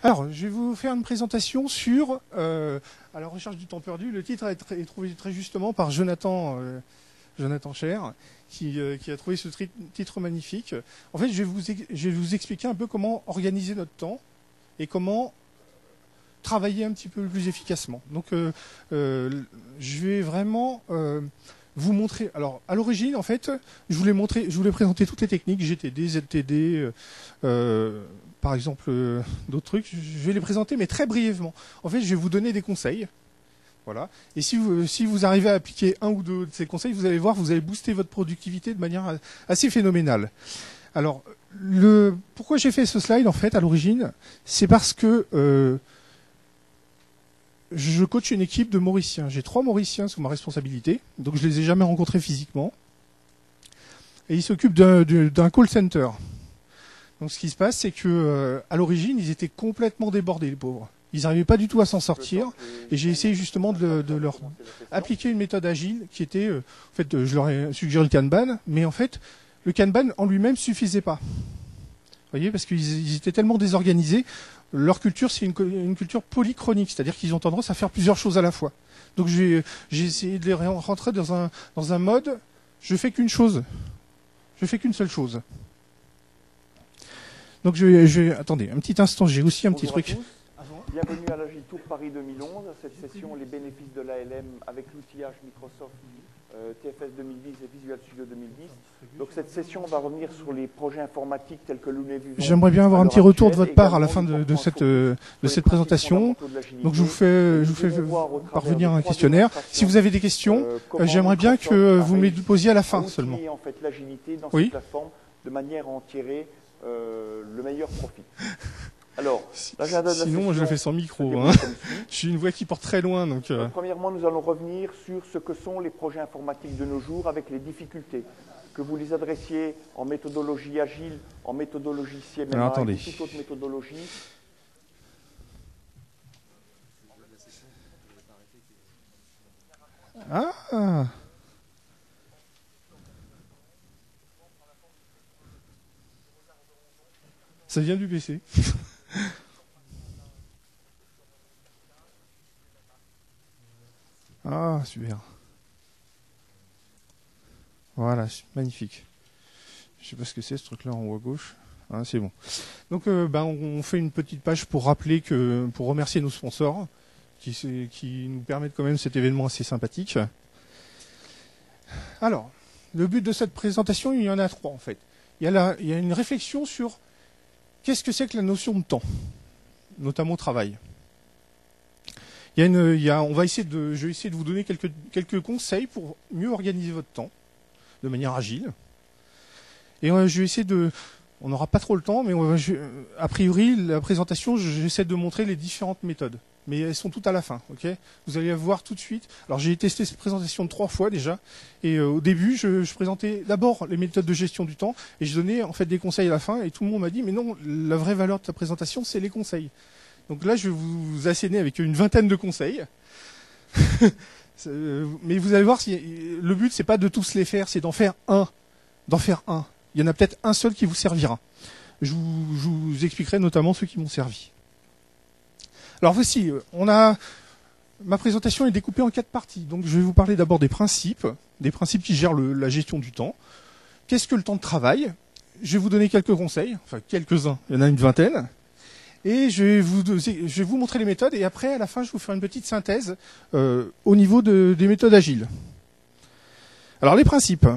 Alors, je vais vous faire une présentation sur à la recherche du temps perdu. Le titre est trouvé très justement par Jonathan Cher, qui a trouvé ce titre magnifique. En fait, je vais vous expliquer un peu comment organiser notre temps et comment travailler un petit peu plus efficacement. Donc, je vais vraiment vous montrer. Alors, à l'origine, en fait, je voulais présenter toutes les techniques, GTD, ZTD, par exemple, d'autres trucs. Je vais les présenter, mais très brièvement. En fait, je vais vous donner des conseils. Voilà. Et si vous arrivez à appliquer un ou deux de ces conseils, vous allez voir, vous allez booster votre productivité de manière assez phénoménale. Alors, pourquoi j'ai fait ce slide, en fait, à l'origine, c'est parce que je coach une équipe de Mauriciens. J'ai 3 Mauriciens sous ma responsabilité, donc je les ai jamais rencontrés physiquement. Et ils s'occupent d'un call center. Donc ce qui se passe, c'est que à l'origine, ils étaient complètement débordés, les pauvres. Ils n'arrivaient pas du tout à s'en sortir. Et j'ai essayé justement de leur appliquer une méthode agile qui était, en fait, je leur ai suggéré le Kanban, mais en fait, le Kanban en lui-même suffisait pas. Vous voyez, parce qu'ils étaient tellement désorganisés. Leur culture, c'est une culture polychronique, c'est-à-dire qu'ils ont tendance à faire plusieurs choses à la fois. Donc j'ai essayé de les rentrer dans un mode, je fais qu'une chose. Je fais qu'une seule chose. Donc attendez, un petit instant, j'ai aussi un petit truc. Bienvenue à l'Agile Tour Paris 2011. Cette session, les bénéfices de l'ALM avec l'outillage Microsoft TFS 2010 et Visual Studio 2010. Donc cette session va revenir sur les projets informatiques tels que nous les vivons. J'aimerais bien avoir un petit retour de votre part à la fin de cette présentation. Donc je vous fais parvenir un questionnaire. Si vous avez des questions, j'aimerais bien que vous me les posiez à la fin seulement. En fait l'agilité dans cette plateforme de manière à en tirer le meilleur profit. Alors, sinon, je le fais sans micro. Hein. Je suis une voix qui porte très loin. Donc, premièrement, nous allons revenir sur ce que sont les projets informatiques de nos jours avec les difficultés. Que vous les adressiez en méthodologie agile, en méthodologie CMMI, ou toute autre méthodologie. Ah! Ça vient du PC. Ah, super. Voilà, magnifique. Je sais pas ce que c'est ce truc-là en haut à gauche. Ah, c'est bon. Donc, on fait une petite page pour rappeler pour remercier nos sponsors qui nous permettent quand même cet événement assez sympathique. Alors, le but de cette présentation, il y en a 3 en fait. Il y a une réflexion sur qu'est-ce que c'est que la notion de temps, notamment au travail. Je vais essayer de vous donner quelques conseils pour mieux organiser votre temps de manière agile. Et je vais essayer on n'aura pas trop le temps, mais a priori, la présentation, j'essaie de montrer les différentes méthodes. Mais elles sont toutes à la fin, ok ? Vous allez voir tout de suite. Alors j'ai testé cette présentation 3 fois déjà. Et au début, je présentais d'abord les méthodes de gestion du temps et je donnais en fait des conseils à la fin. Et tout le monde m'a dit, mais non, la vraie valeur de ta présentation, c'est les conseils. Donc là, je vais vous asséner avec une vingtaine de conseils. Mais vous allez voir, le but, c'est pas de tous les faire, c'est d'en faire un. Il y en a peut-être un seul qui vous servira. Je vous expliquerai notamment ceux qui m'ont servi. Alors voici, ma présentation est découpée en 4 parties. Donc je vais vous parler d'abord des principes qui gèrent la gestion du temps. Qu'est-ce que le temps de travail ? Je vais vous donner quelques conseils, enfin quelques-uns, il y en a une vingtaine. Et je vais vous montrer les méthodes et après, à la fin, je vais vous faire une petite synthèse au niveau des méthodes agiles. Alors les principes.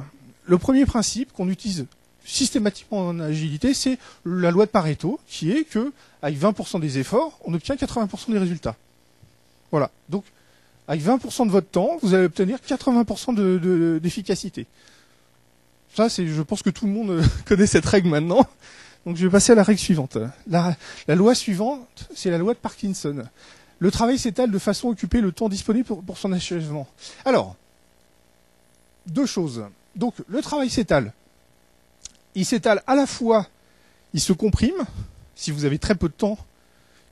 Le premier principe qu'on utilise systématiquement en agilité, c'est la loi de Pareto, qui est que avec 20% des efforts, on obtient 80% des résultats. Voilà. Donc, avec 20% de votre temps, vous allez obtenir 80% d'efficacité. Ça, je pense que tout le monde connaît cette règle maintenant. Donc, je vais passer à la règle suivante. La loi suivante, c'est la loi de Parkinson. Le travail s'étale de façon à occuper le temps disponible pour son achèvement. Alors, 2 choses. Donc, le travail s'étale. Il s'étale à la fois, il se comprime. Si vous avez très peu de temps,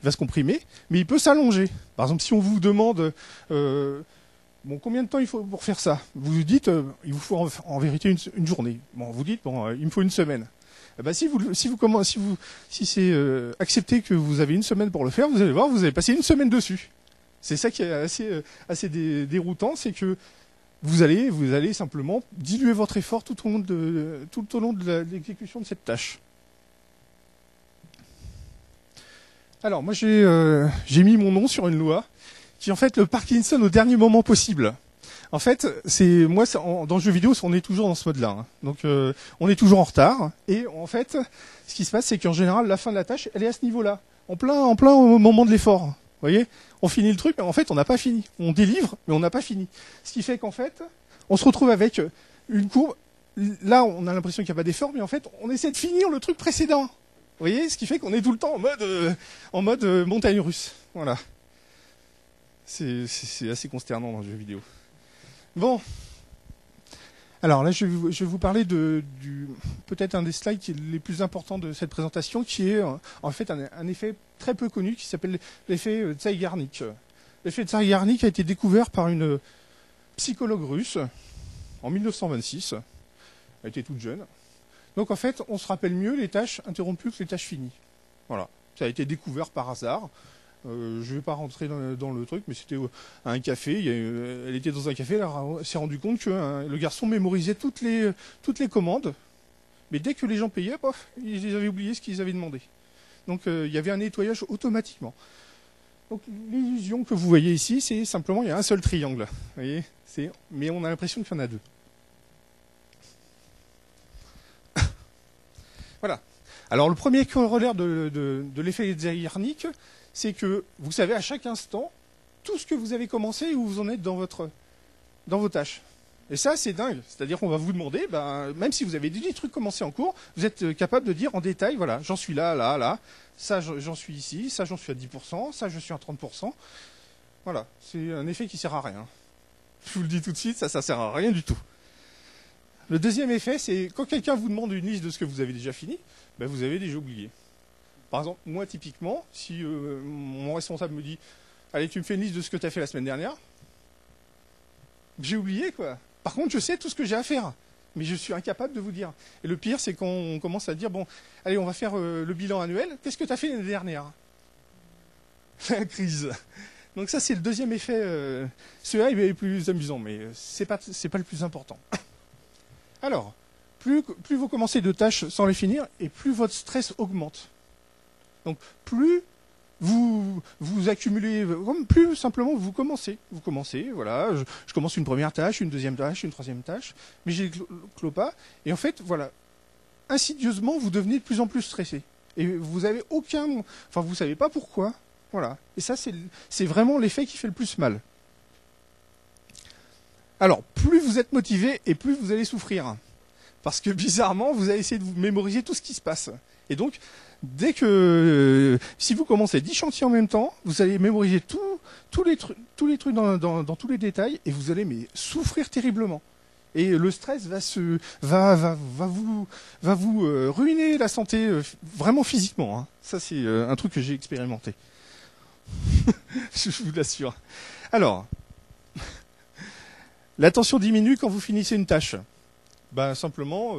il va se comprimer, mais il peut s'allonger. Par exemple, si on vous demande combien de temps il faut pour faire ça, vous dites il vous faut en vérité une journée. Bon, vous dites il me faut une semaine. Eh ben, si c'est accepté que vous avez une semaine pour le faire, vous allez voir, vous allez passer une semaine dessus. C'est ça qui est assez déroutant, c'est que vous allez simplement diluer votre effort tout au long de l'exécution de cette tâche. Alors, moi, j'ai mis mon nom sur une loi qui, en fait, le Parkinson au dernier moment possible. En fait, dans le jeu vidéo, on est toujours dans ce mode-là. Hein. Donc, on est toujours en retard. Et en fait, ce qui se passe, c'est qu'en général, la fin de la tâche, elle est à ce niveau-là, en plein au moment de l'effort. Vous voyez, on finit le truc, mais en fait, on n'a pas fini. On délivre, mais on n'a pas fini. Ce qui fait qu'en fait, on se retrouve avec une courbe. Là, on a l'impression qu'il n'y a pas d'effort, mais en fait, on essaie de finir le truc précédent. Vous voyez, ce qui fait qu'on est tout le temps en mode montagne russe. Voilà. C'est assez consternant dans le jeu vidéo. Bon. Alors là, je vais vous parler peut-être un des slides les plus importants de cette présentation, qui est en fait un effet très peu connu qui s'appelle l'effet Zeigarnik. L'effet Zeigarnik a été découvert par une psychologue russe en 1926. Elle était toute jeune. Donc en fait, on se rappelle mieux les tâches interrompues que les tâches finies. Voilà. Ça a été découvert par hasard. Je ne vais pas rentrer dans le truc, mais c'était à un café. Elle était dans un café, elle s'est rendue compte que le garçon mémorisait toutes les commandes. Mais dès que les gens payaient, ils avaient oublié ce qu'ils avaient demandé. Donc il y avait un nettoyage automatiquement. Donc l'illusion que vous voyez ici, c'est simplement il y a un seul triangle. Vous voyez, mais on a l'impression qu'il y en a deux. Voilà. Alors le premier corollaire de l'effet Zeigarnik, c'est que vous savez à chaque instant tout ce que vous avez commencé et où vous en êtes dans vos tâches. Et ça, c'est dingue. C'est-à-dire qu'on va vous demander, même si vous avez des trucs commencés en cours, vous êtes capable de dire en détail, voilà, j'en suis là, ça j'en suis ici, ça j'en suis à 10%, ça je suis à 30%. Voilà, c'est un effet qui sert à rien. Je vous le dis tout de suite, ça sert à rien du tout. Le deuxième effet, c'est quand quelqu'un vous demande une liste de ce que vous avez déjà fini, vous avez déjà oublié. Par exemple, moi typiquement, si mon responsable me dit « Allez, tu me fais une liste de ce que tu as fait la semaine dernière », j'ai oublié quoi. Par contre, je sais tout ce que j'ai à faire, mais je suis incapable de vous dire. Et le pire, c'est quand on commence à dire « Bon, allez, on va faire le bilan annuel, qu'est-ce que tu as fait l'année dernière ?» La crise. Donc ça, c'est le deuxième effet. Celui-là, il est plus amusant, mais c'est pas le plus important. Alors, plus vous commencez de tâches sans les finir, et plus votre stress augmente. Donc, plus vous accumulez, plus simplement vous commencez. Vous commencez, voilà, je commence une première tâche, une deuxième tâche, une troisième tâche, mais je ne clôt pas. Et en fait, voilà, insidieusement, vous devenez de plus en plus stressé. Et vous avez vous savez pas pourquoi. Voilà. Et ça, c'est vraiment l'effet qui fait le plus mal. Alors, plus vous êtes motivé et plus vous allez souffrir. Parce que bizarrement, vous allez essayer de vous mémoriser tout ce qui se passe. Et donc, si vous commencez 10 chantiers en même temps, vous allez mémoriser tous les trucs dans tous les détails et vous allez souffrir terriblement. Et le stress va vous ruiner la santé vraiment physiquement. Hein. Ça, c'est un truc que j'ai expérimenté. Je vous l'assure. Alors, la tension diminue quand vous finissez une tâche. Simplement,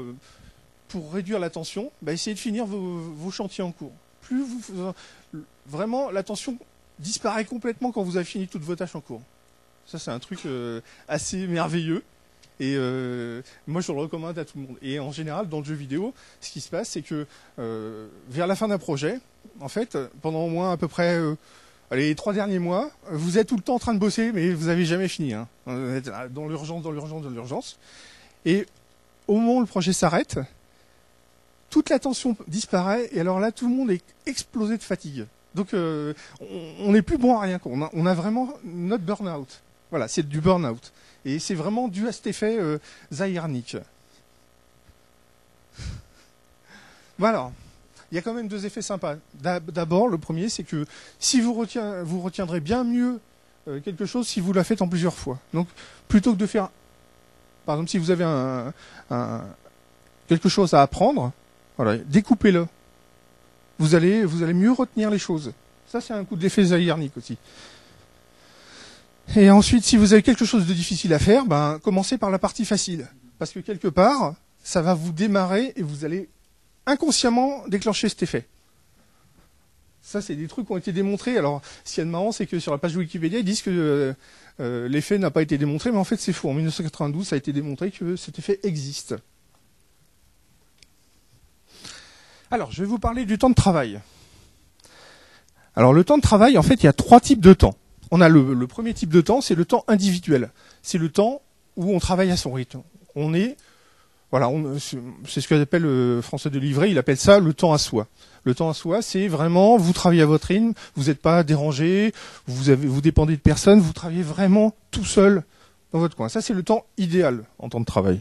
pour réduire la tension, essayez de finir vos chantiers en cours. Vraiment, la tension disparaît complètement quand vous avez fini toutes vos tâches en cours. Ça, c'est un truc assez merveilleux. Et moi, je le recommande à tout le monde. Et en général, dans le jeu vidéo, ce qui se passe, c'est que vers la fin d'un projet, en fait, pendant au moins à peu près les 3 derniers mois, vous êtes tout le temps en train de bosser, mais vous n'avez jamais fini. Hein. Vous êtes dans l'urgence. Et au moment où le projet s'arrête, toute la tension disparaît, et alors là, tout le monde est explosé de fatigue. Donc, on n'est plus bon à rien. On a vraiment notre burn-out. Voilà, c'est du burn-out. Et c'est vraiment dû à cet effet Zeigarnik. Voilà. Il y a quand même 2 effets sympas. D'abord, le premier, c'est que si vous retiendrez bien mieux quelque chose si vous la faites en plusieurs fois. Donc, plutôt que de faire... Par exemple, si vous avez quelque chose à apprendre, voilà, découpez-le. Vous allez mieux retenir les choses. Ça, c'est un coup de l'effet Zeigarnik aussi. Et ensuite, si vous avez quelque chose de difficile à faire, commencez par la partie facile. Parce que quelque part, ça va vous démarrer et vous allez inconsciemment déclencher cet effet. Ça, c'est des trucs qui ont été démontrés. Alors, ce qu'il y a de marrant, c'est que sur la page de Wikipédia, ils disent que l'effet n'a pas été démontré, mais en fait, c'est faux. En 1992, ça a été démontré que cet effet existe. Alors, je vais vous parler du temps de travail. Alors, le temps de travail, en fait, il y a 3 types de temps. On a le premier type de temps, c'est le temps individuel. C'est le temps où on travaille à son rythme. C'est ce qu'appelle François Delivray, il appelle ça le temps à soi. Le temps à soi, c'est vraiment, vous travaillez à votre rythme, vous n'êtes pas dérangé, vous dépendez de personne, vous travaillez vraiment tout seul dans votre coin. Ça, c'est le temps idéal en temps de travail.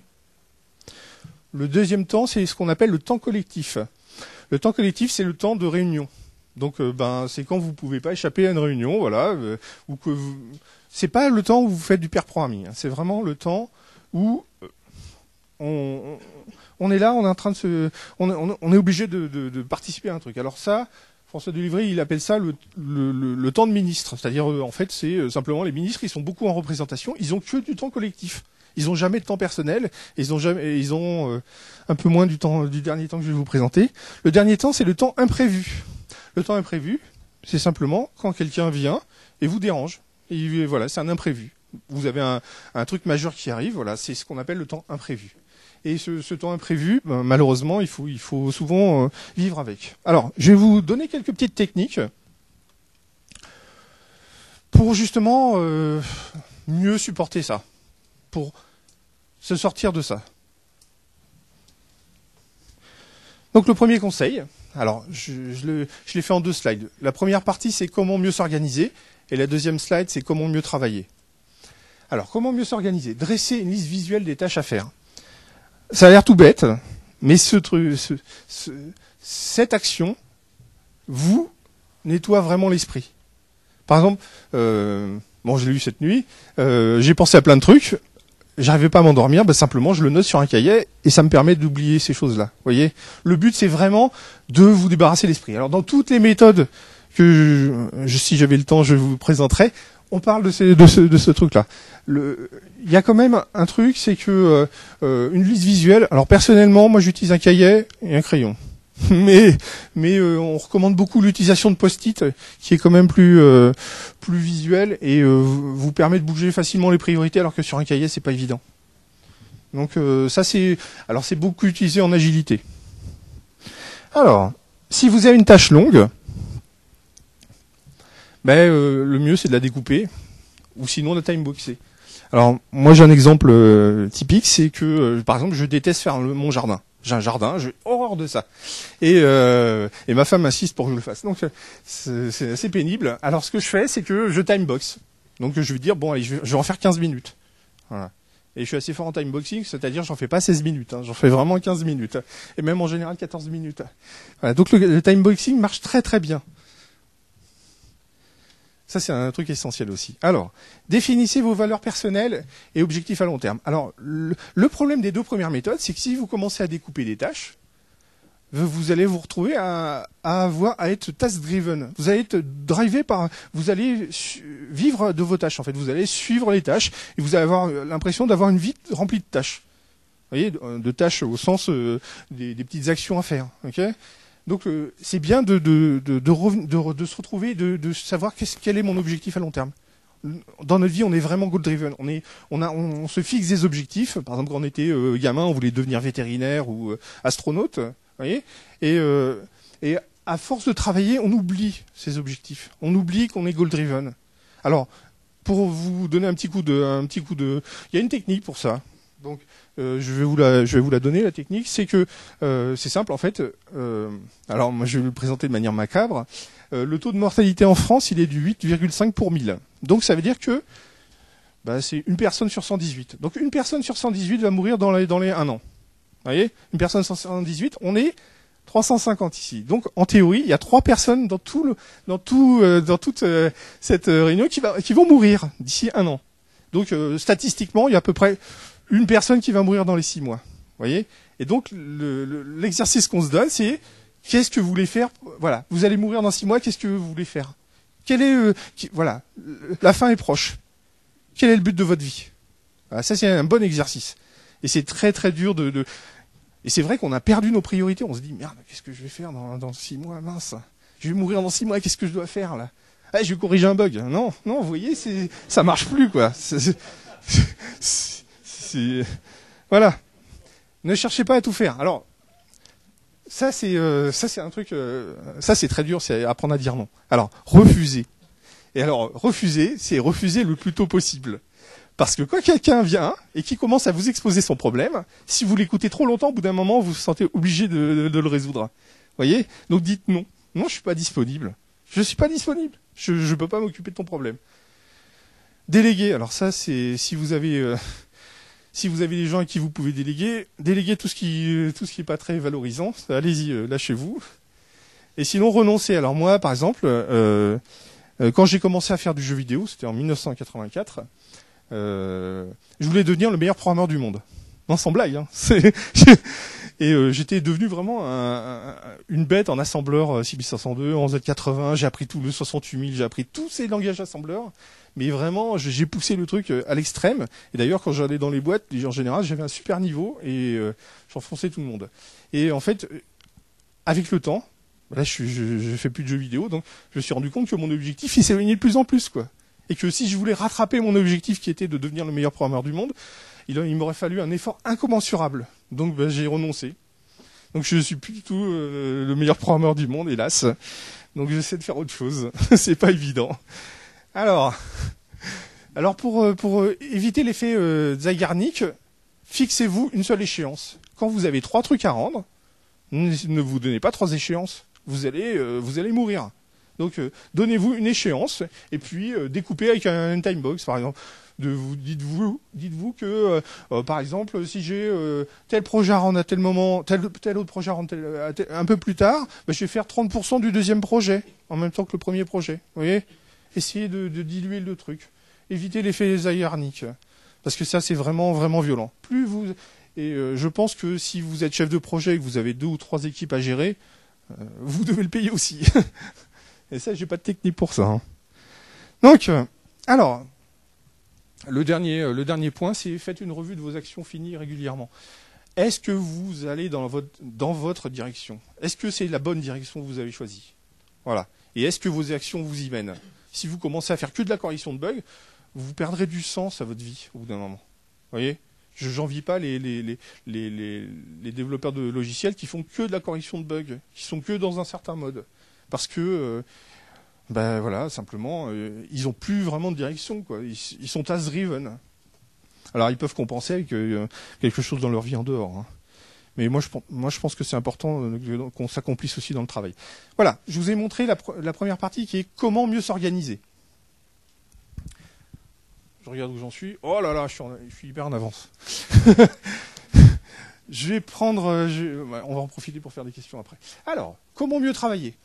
Le deuxième temps, c'est ce qu'on appelle le temps collectif. Le temps collectif, c'est le temps de réunion. Donc, c'est quand vous pouvez pas échapper à une réunion, voilà, ou que c'est pas le temps où vous faites du pair programming. C'est vraiment le temps où on est là, on est en train de on est obligé de participer à un truc. Alors ça, François Delivray, il appelle ça le temps de ministre. C'est-à-dire, en fait, c'est simplement les ministres, ils sont beaucoup en représentation, ils ont que du temps collectif. Ils ont jamais de temps personnel, et ils ont un peu moins du dernier temps que je vais vous présenter. Le dernier temps, c'est le temps imprévu. Le temps imprévu, c'est simplement quand quelqu'un vient et vous dérange. Et voilà, c'est un imprévu. Vous avez un truc majeur qui arrive, voilà, c'est ce qu'on appelle le temps imprévu. Et ce temps imprévu, malheureusement, il faut souvent vivre avec. Alors, je vais vous donner quelques petites techniques pour justement mieux supporter ça, pour se sortir de ça. Donc le premier conseil, alors je l'ai fait en 2 slides. La première partie, c'est comment mieux s'organiser, et la deuxième slide, c'est comment mieux travailler. Alors, comment mieux s'organiser? Dresser une liste visuelle des tâches à faire. Ça a l'air tout bête, mais cette action vous nettoie vraiment l'esprit. Par exemple, je l'ai eu cette nuit, j'ai pensé à plein de trucs, j'arrivais pas à m'endormir, simplement je le note sur un cahier et ça me permet d'oublier ces choses-là. Vous voyez, le but c'est vraiment de vous débarrasser l'esprit. Alors dans toutes les méthodes que si j'avais le temps, je vous présenterai, on parle de ce truc-là. Il y a quand même un truc, c'est que une liste visuelle. Alors personnellement, moi j'utilise un cahier et un crayon. Mais on recommande beaucoup l'utilisation de post-it, qui est quand même plus visuel et vous permet de bouger facilement les priorités, alors que sur un cahier c'est pas évident. Donc ça c'est beaucoup utilisé en agilité. Alors, si vous avez une tâche longue, le mieux c'est de la découper, ou sinon de la timeboxer. Alors moi j'ai un exemple typique, c'est que par exemple je déteste faire mon jardin. J'ai un jardin, j'ai horreur de ça. Et ma femme insiste pour que je le fasse. Donc c'est assez pénible. Alors ce que je fais, c'est que je timebox. Donc je vais dire, bon allez, je vais en faire 15 minutes. Voilà. Et je suis assez fort en timeboxing, c'est-à-dire j'en fais pas 16 minutes, j'en fais vraiment 15 minutes. Et même en général 14 minutes. Voilà. Donc le timeboxing marche très très bien. Ça, c'est un truc essentiel aussi. Alors, définissez vos valeurs personnelles et objectifs à long terme. Alors, le problème des 2 premières méthodes, c'est que si vous commencez à découper des tâches, vous allez vous retrouver à être task-driven. Vous allez être drivé vous allez vivre de vos tâches. En fait, vous allez suivre les tâches et vous allez avoir l'impression d'avoir une vie remplie de tâches. Vous voyez, de tâches au sens des petites actions à faire. Ok ? Donc c'est bien de se retrouver, de savoir quel est mon objectif à long terme. Dans notre vie, on est vraiment goal driven. On se fixe des objectifs. Par exemple, quand on était gamin, on voulait devenir vétérinaire ou astronaute. Vous voyez, et à force de travailler, on oublie ces objectifs. On oublie qu'on est goal driven. Alors, pour vous donner un petit coup de, il y a une technique pour ça. Donc, je vais vous la donner, la technique. C'est que c'est simple en fait. Alors moi je vais le présenter de manière macabre. Le taux de mortalité en France, il est du 8,5 pour 1000. Donc ça veut dire que c'est une personne sur 118. Donc une personne sur 118 va mourir dans les 1 an. Vous voyez, une personne sur 118, on est 350 ici. Donc en théorie, il y a 3 personnes dans toute cette réunion qui vont mourir d'ici 1 an. Donc statistiquement, il y a à peu près une personne qui va mourir dans les 6 mois. Vous voyez ? Et donc, l'exercice qu'on se donne, c'est qu'est-ce que vous voulez faire ? Voilà, vous allez mourir dans 6 mois, qu'est-ce que vous voulez faire ? Voilà, la fin est proche. Quel est le but de votre vie ? Voilà, ça, c'est un bon exercice. Et c'est très, très dur Et c'est vrai qu'on a perdu nos priorités. On se dit, merde, qu'est-ce que je vais faire dans 6 mois, mince. Je vais mourir dans 6 mois, qu'est-ce que je dois faire là? Ah, je vais corriger un bug. Non, non, vous voyez, ça marche plus, quoi. Voilà. Ne cherchez pas à tout faire. Alors, ça c'est un truc, ça c'est très dur, c'est apprendre à dire non. Alors, refuser. Et alors, refuser, c'est refuser le plus tôt possible. Parce que quand quelqu'un vient et qui commence à vous exposer son problème, si vous l'écoutez trop longtemps, au bout d'un moment, vous vous sentez obligé de le résoudre. Voyez? Donc dites non. Non, je suis pas disponible. Je suis pas disponible. Je peux pas m'occuper de ton problème. Déléguer. Alors ça, c'est si vous avez des gens à qui vous pouvez déléguer tout ce qui est pas très valorisant. Allez-y, lâchez-vous. Et sinon, renoncer. Alors moi, par exemple, quand j'ai commencé à faire du jeu vidéo, c'était en 1984. Je voulais devenir le meilleur programmeur du monde. Non, sans blague. Hein. J'étais devenu vraiment une bête en assembleur 6502, en Z80. J'ai appris tout le 68000, j'ai appris tous ces langages assembleurs. Mais vraiment, j'ai poussé le truc à l'extrême. Et d'ailleurs, quand j'allais dans les boîtes, en général, j'avais un super niveau et j'enfonçais tout le monde. Et en fait, avec le temps, là, je fais plus de jeux vidéo, donc je me suis rendu compte que mon objectif, il s'éloignait de plus en plus, quoi. Et que si je voulais rattraper mon objectif qui était de devenir le meilleur programmeur du monde, il m'aurait fallu un effort incommensurable. Donc j'ai renoncé. Donc je suis plus du tout le meilleur programmeur du monde, hélas. Donc j'essaie de faire autre chose. C'est pas évident. Alors pour éviter l'effet Zeigarnik, fixez-vous une seule échéance. Quand vous avez 3 trucs à rendre, ne vous donnez pas 3 échéances. Vous allez mourir. Donc donnez-vous une échéance et puis découpez avec un timebox par exemple. Dites-vous que par exemple si j'ai tel projet à rendre à tel moment, tel autre projet à rendre un peu plus tard, je vais faire 30% du deuxième projet en même temps que le premier projet. Vous voyez, essayez de diluer le truc. Évitez l'effet Zeigarnik parce que ça c'est vraiment vraiment violent. Je pense que si vous êtes chef de projet et que vous avez 2 ou 3 équipes à gérer, vous devez le payer aussi. Et ça, j'ai pas de technique pour ça. Hein. Donc, alors, le dernier point, c'est faites une revue de vos actions finies régulièrement. Est-ce que vous allez dans votre direction? Est-ce que c'est la bonne direction que vous avez choisie? Voilà. Et est-ce que vos actions vous y mènent? Si vous commencez à faire que de la correction de bugs, vous perdrez du sens à votre vie au bout d'un moment. Vous voyez? J'envie pas les développeurs de logiciels qui font que de la correction de bugs, qui sont que dans un certain mode. Parce que, voilà, simplement, ils ont plus vraiment de direction, quoi. Ils sont task-driven. Alors, ils peuvent compenser avec quelque chose dans leur vie en dehors. Hein. Mais moi, je pense que c'est important qu'on s'accomplisse aussi dans le travail. Voilà, je vous ai montré la première partie qui est comment mieux s'organiser. Je regarde où j'en suis. Oh là là, je suis hyper en avance. Je vais prendre... on va en profiter pour faire des questions après. Alors, comment mieux travailler?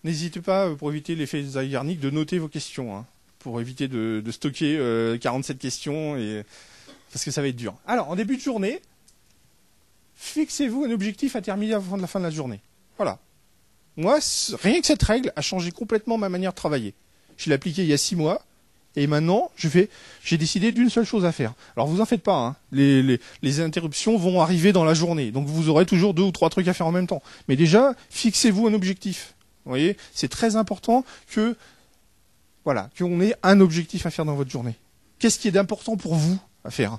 N'hésitez pas, pour éviter l'effet Zeigarnik, de noter vos questions, hein, pour éviter de stocker 47 questions, parce que ça va être dur. Alors, en début de journée, fixez-vous un objectif à terminer avant la fin de la journée. Voilà. Moi, rien que cette règle a changé complètement ma manière de travailler. Je l'ai appliquée il y a 6 mois, et maintenant, j'ai décidé d'une seule chose à faire. Alors, vous en faites pas, hein. Les interruptions vont arriver dans la journée, donc vous aurez toujours 2 ou 3 trucs à faire en même temps. Mais déjà, fixez-vous un objectif. Vous voyez, c'est très important qu'on ait un objectif à faire dans votre journée. Qu'est-ce qui est d'important pour vous à faire?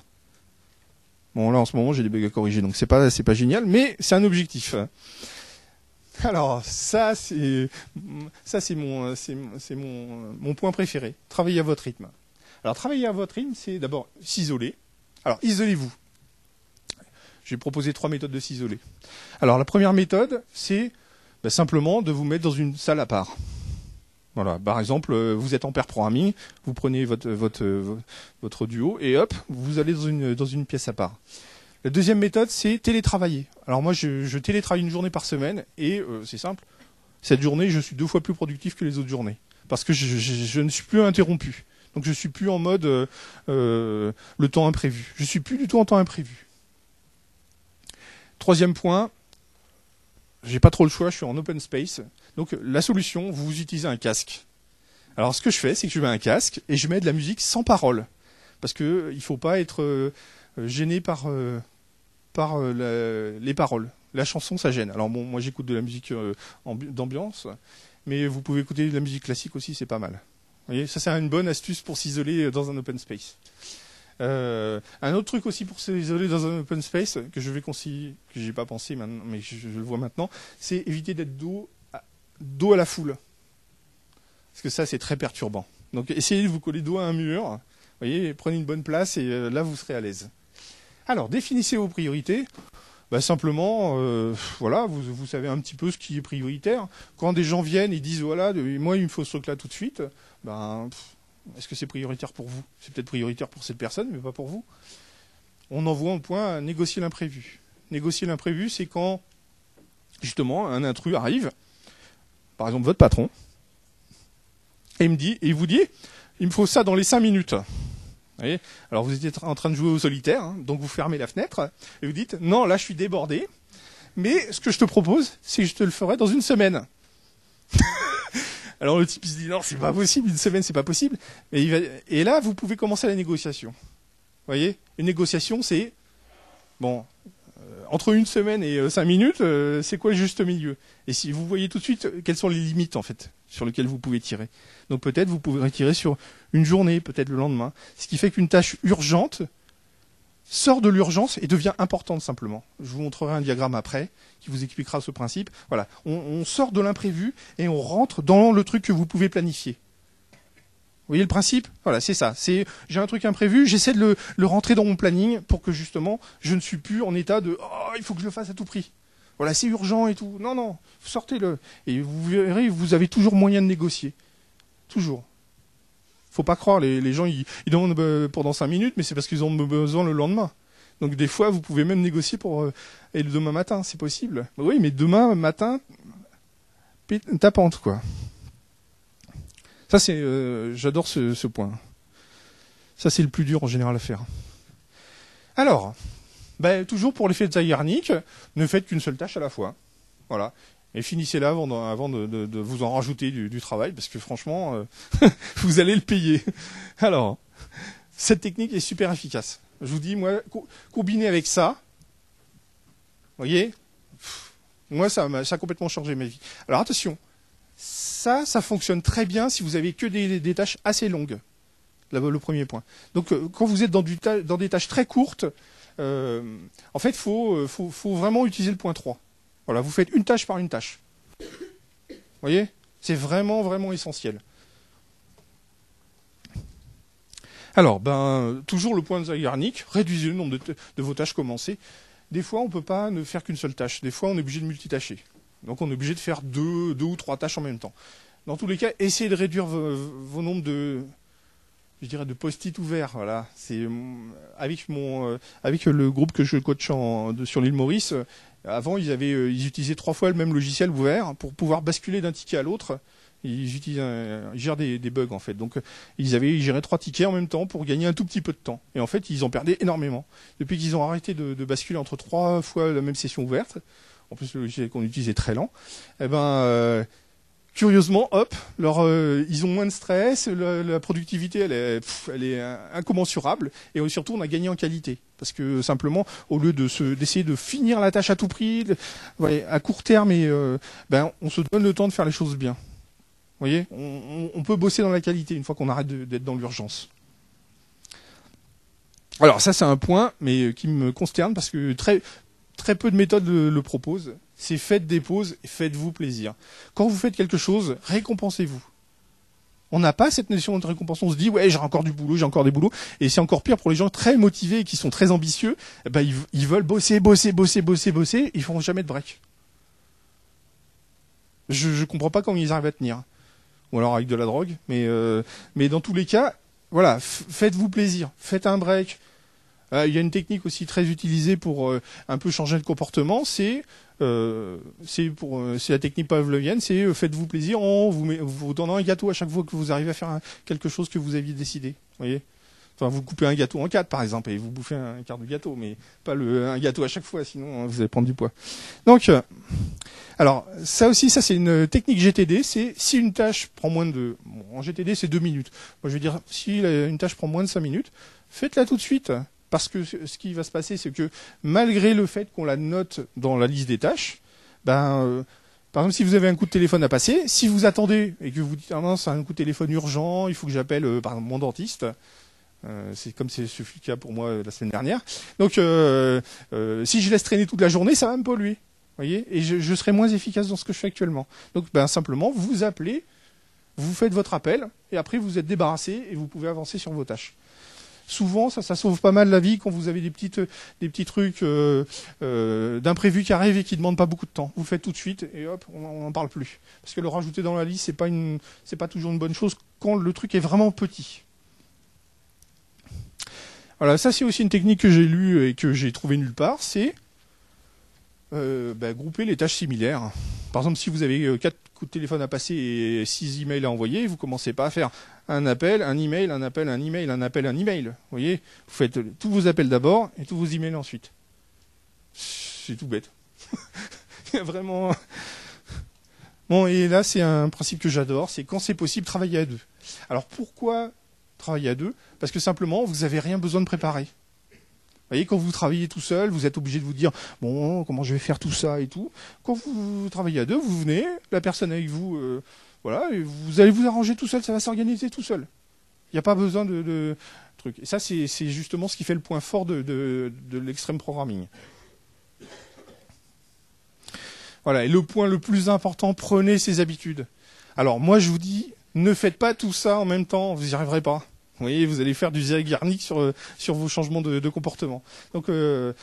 Bon, là, en ce moment, j'ai des bugs à corriger, donc c'est pas génial, mais c'est un objectif. Alors, ça, c'est mon point préféré. Travailler à votre rythme. Alors, travailler à votre rythme, c'est d'abord s'isoler. Alors, isolez-vous. J'ai proposé 3 méthodes de s'isoler. Alors, la première méthode, c'est simplement de vous mettre dans une salle à part. Voilà. Par exemple, vous êtes en pair programming, vous prenez votre duo et hop, vous allez dans une pièce à part. La deuxième méthode, c'est télétravailler. Alors moi, je télétravaille une journée par semaine et c'est simple. Cette journée, je suis 2 fois plus productif que les autres journées parce que je ne suis plus interrompu. Donc je suis plus en mode le temps imprévu. Je suis plus du tout en temps imprévu. Troisième point. J'ai pas trop le choix, je suis en open space. Donc la solution, vous utilisez un casque. Alors ce que je fais, c'est que je mets un casque et je mets de la musique sans parole. Parce que il faut pas être gêné par par les paroles. La chanson, ça gêne. Alors bon, moi j'écoute de la musique d'ambiance, mais vous pouvez écouter de la musique classique aussi, c'est pas mal. Vous voyez, ça c'est une bonne astuce pour s'isoler dans un open space. Un autre truc aussi pour s'isoler dans un open space que je vais conseiller, que j'ai pas pensé maintenant, mais je le vois maintenant, c'est éviter d'être dos à la foule, parce que ça c'est très perturbant. Donc essayez de vous coller dos à un mur, vous voyez, prenez une bonne place et là vous serez à l'aise. Alors définissez vos priorités. Simplement, voilà, vous savez un petit peu ce qui est prioritaire. Quand des gens viennent, ils disent voilà, moi il me faut ce truc-là tout de suite. Est-ce que c'est prioritaire pour vous? C'est peut-être prioritaire pour cette personne, mais pas pour vous. On en voit un point à négocier l'imprévu. Négocier l'imprévu, c'est quand justement un intrus arrive, par exemple votre patron, et il vous dit, il me faut ça dans les 5 minutes. Vous voyez, alors vous étiez en train de jouer au solitaire, hein, donc vous fermez la fenêtre et vous dites non, là je suis débordé, mais ce que je te propose, c'est que je te le ferai dans une semaine. Alors le type il se dit non, c'est pas possible, une semaine c'est pas possible. Et là vous pouvez commencer la négociation. Vous voyez, une négociation c'est bon, entre une semaine et 5 minutes, c'est quoi le juste milieu? Et si vous voyez tout de suite quelles sont les limites en fait sur lesquelles vous pouvez tirer. Donc peut-être vous pouvez tirer sur une journée, peut-être le lendemain. Ce qui fait qu'une tâche urgente sort de l'urgence et devient importante simplement. Je vous montrerai un diagramme après qui vous expliquera ce principe. Voilà, on sort de l'imprévu et on rentre dans le truc que vous pouvez planifier. Vous voyez le principe? Voilà, c'est ça. J'ai un truc imprévu, j'essaie de le rentrer dans mon planning pour que justement je ne suis plus en état de il faut que je le fasse à tout prix. Voilà, c'est urgent et tout. Non, sortez-le. Et vous verrez, vous avez toujours moyen de négocier. Toujours. Faut pas croire, les gens, ils demandent pendant 5 minutes, mais c'est parce qu'ils ont besoin le lendemain. Donc des fois, vous pouvez même négocier pour et le demain matin, c'est possible. Oui, mais demain matin, tapante, quoi. Ça, j'adore ce point. Ça, c'est le plus dur en général à faire. Alors, toujours pour l'effet de Zeigarnik, ne faites qu'une seule tâche à la fois. Voilà. Et finissez-la avant de vous en rajouter du travail, parce que franchement, vous allez le payer. Alors, cette technique est super efficace. Je vous dis, moi, combiné avec ça, vous voyez, moi, ça a complètement changé ma vie. Alors attention, ça fonctionne très bien si vous avez que des tâches assez longues. Là, le premier point. Donc, quand vous êtes dans des tâches très courtes, en fait, faut vraiment utiliser le point 3. Voilà, vous faites une tâche par une tâche. Vous voyez? C'est vraiment, vraiment essentiel. Alors, toujours le point de Zeigarnik, réduisez le nombre de vos tâches commencées. Des fois, on ne peut pas ne faire qu'une seule tâche. Des fois, on est obligé de multitâcher. Donc, on est obligé de faire deux ou trois tâches en même temps. Dans tous les cas, essayez de réduire vos nombres de post-it ouverts. Voilà. C'est avec le groupe que je coach sur l'île Maurice. Avant, ils utilisaient 3 fois le même logiciel ouvert pour pouvoir basculer d'un ticket à l'autre. Ils gèrent des bugs en fait. Donc ils géraient 3 tickets en même temps pour gagner un tout petit peu de temps. Et en fait, ils en perdaient énormément. Depuis qu'ils ont arrêté de basculer entre 3 fois la même session ouverte, en plus le logiciel qu'on utilisait est très lent, curieusement, ils ont moins de stress, la productivité, elle est incommensurable, et surtout, on a gagné en qualité. Parce que simplement, au lieu d'essayer de finir la tâche à tout prix, à court terme, on se donne le temps de faire les choses bien. Vous voyez, on peut bosser dans la qualité une fois qu'on arrête d'être dans l'urgence. Alors ça, c'est un point, mais qui me consterne parce que très peu de méthodes le proposent. C'est faites des pauses et faites-vous plaisir. Quand vous faites quelque chose, récompensez-vous. On n'a pas cette notion de récompense. On se dit, ouais, j'ai encore des boulots. Et c'est encore pire pour les gens très motivés et qui sont très ambitieux. Ils veulent bosser. Ils font jamais de break. Je comprends pas comment ils arrivent à tenir. Ou alors avec de la drogue. Mais dans tous les cas, voilà, faites-vous plaisir. Faites un break. Il y a une technique aussi très utilisée pour un peu changer de comportement, c'est la technique pavlovienne, c'est faites-vous plaisir en vous donnant un gâteau à chaque fois que vous arrivez à faire quelque chose que vous aviez décidé. Vous voyez, enfin vous coupez un gâteau en 4 par exemple et vous bouffez un quart de gâteau, mais pas un gâteau à chaque fois, sinon vous allez prendre du poids. Donc, alors ça c'est une technique GTD, c'est si une tâche prend en GTD c'est 2 minutes. Moi je veux dire si une tâche prend moins de 5 minutes, faites-la tout de suite. parce que ce qui va se passer, c'est que malgré le fait qu'on la note dans la liste des tâches, par exemple, si vous avez un coup de téléphone à passer, si vous attendez et que vous dites, ah non, c'est un coup de téléphone urgent, il faut que j'appelle, par exemple, mon dentiste, c'est comme ce fut le cas pour moi la semaine dernière. Donc, si je laisse traîner toute la journée, ça va me polluer. Voyez, et je serai moins efficace dans ce que je fais actuellement. Donc, simplement, vous appelez, vous faites votre appel, et après, vous êtes débarrassé et vous pouvez avancer sur vos tâches. Souvent, ça sauve pas mal la vie quand vous avez des petits trucs d'imprévus qui arrivent et qui demandent pas beaucoup de temps. Vous le faites tout de suite et hop, on n'en parle plus. Parce que le rajouter dans la liste, c'est pas toujours une bonne chose quand le truc est vraiment petit. Voilà, ça c'est aussi une technique que j'ai lue et que j'ai trouvée nulle part, c'est grouper les tâches similaires. Par exemple, si vous avez 4 coups de téléphone à passer et 6 emails à envoyer, vous commencez pas à faire un appel, un email, un appel, un email, un appel, un email. Vous voyez, vous faites tous vos appels d'abord et tous vos emails ensuite. C'est tout bête. Vraiment. Bon, et là, c'est un principe que j'adore, c'est quand c'est possible, travailler à deux. Alors pourquoi travailler à deux? Parce que simplement, vous n'avez rien besoin de préparer. Vous voyez, quand vous travaillez tout seul, vous êtes obligé de vous dire « Bon, comment je vais faire tout ça et tout ». Quand vous travaillez à deux, vous venez, la personne avec vous, voilà, et vous allez vous arranger tout seul, ça va s'organiser tout seul. Il n'y a pas besoin de trucs. Et ça, c'est justement ce qui fait le point fort de l'extreme programming. Voilà, et le point le plus important, prenez ces habitudes. Alors moi, je vous dis, ne faites pas tout ça en même temps, vous n'y arriverez pas. Vous voyez, vous allez faire du Zeigarnik sur vos changements de comportement. Donc, il